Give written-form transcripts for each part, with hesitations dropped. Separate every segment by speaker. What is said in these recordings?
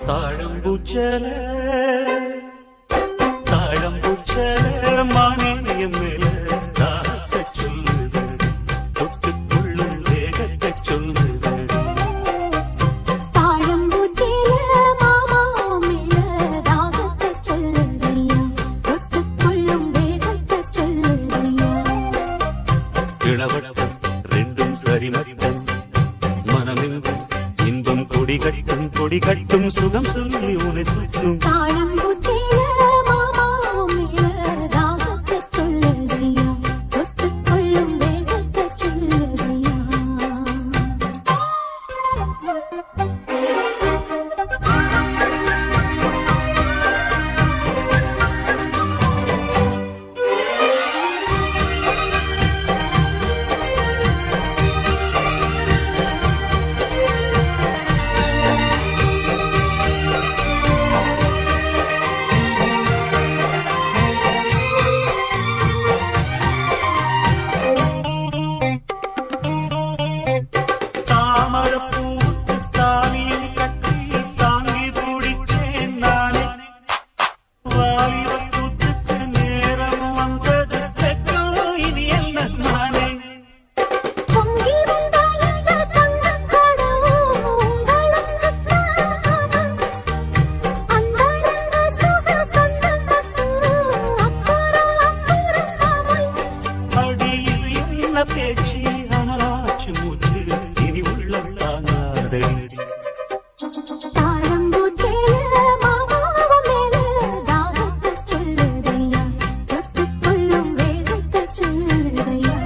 Speaker 1: தாழம்பூச்சல தாழம்பூச்சல மானியம் மேல தாகத்தை சொல்லுது தொட்டுக்கொள்ளும் வேகத்தை சொல்லுது
Speaker 2: தாழம்பூச்சல மாமா மேல தாகத்தை சொல்லுறியா தொட்டுக்கொள்ளும் வேகத்தை சொல்லுறியா
Speaker 1: இளவட்டம் ரெண்டும் சரிமட்டம் மனமெங்கும் இன்பம் கொடி கட்டும் சுகம் சொல்லி உனை சுத்தும்
Speaker 2: தாழம்பூச்சல மாமா மேல தாகத்தை சொல்லுறியா தொட்டுக்கொள்ளும் வேகத்தை சொல்லுறியா
Speaker 1: தாமரப்பூவுக்கு தாலியில் கட்டி தாங்கி பிடிச்சேன் நானே வாலிபக் கூத்துக்கு நேரம் வந்தது வெட்கம் இனி என்ன நானே
Speaker 2: பொங்கி வந்தாய் இந்த தங்கக் கடவு உங்களுக்குத்தான் அந்தரங்க சுக சொந்தப்பட்டு அப்புறம் மாமை
Speaker 1: அடியில் என்ன பேச்சு அனலாச்சு மூச்சு இனி உள்ளம் தாங்காதடி
Speaker 2: தாழம்பூச்சல மாமா மேல தாகத்தை சொல்லுறியா தொட்டுக்கொள்ளும் வேகத்தை சொல்லுறியா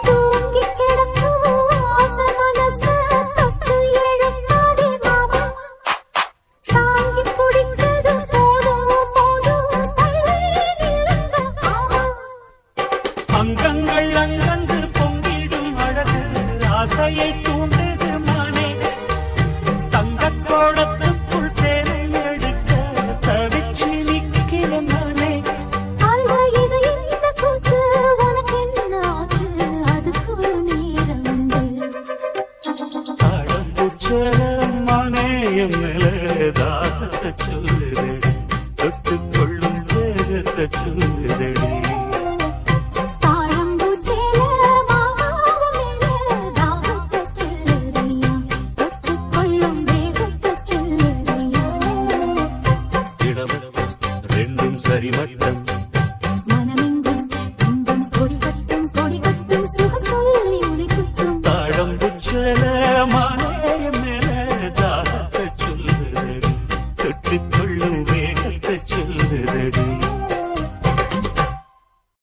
Speaker 2: தூங்கி கிடக்கும் ஆசை மனச தொட்டு எழுப்பாதே மாமா தாங்கி பிடிச்சது போதும் தள்ளி நில்லுங்க ஆமா
Speaker 1: அங்கங்கள் அங்கங்கு பொங்கிடும் அழகு ஆசையை தூண்டுது மானே தங்கக் கோடத்துக்குள் தேனை எடுக்க தவிச்சு நிற்கிறேன் நானே
Speaker 2: ஆழ்வா இது இந்த கூத்து உனக்கு என்ன ஆச்சு அதுக்கு ஒரு நேரம் உண்டு
Speaker 1: தாழம்பூச்சல மானேயம் மேல தாகத்தை சொல்லுதடி தொட்டுக்கொள்ளும் வேகத்தை சொல்லுதடி
Speaker 2: தாழம்பூச்சல மாமா மேல தாகத்தை சொல்லுறியா தொட்டுக்கொள்ளும் வேகத்தை சொல்லுறியா
Speaker 1: இடவட்டம் ரெண்டும் சரிமட்டம்
Speaker 2: மனமெங்கும் இன்பம் கொடி கட்டும் சுகம் சொல்லி உனை சுற்றும்
Speaker 1: தாழம்பூச்சல மானேயம் மேல தாகத்தை சொல்லுதடி தொட்டுக்கொள்ளும்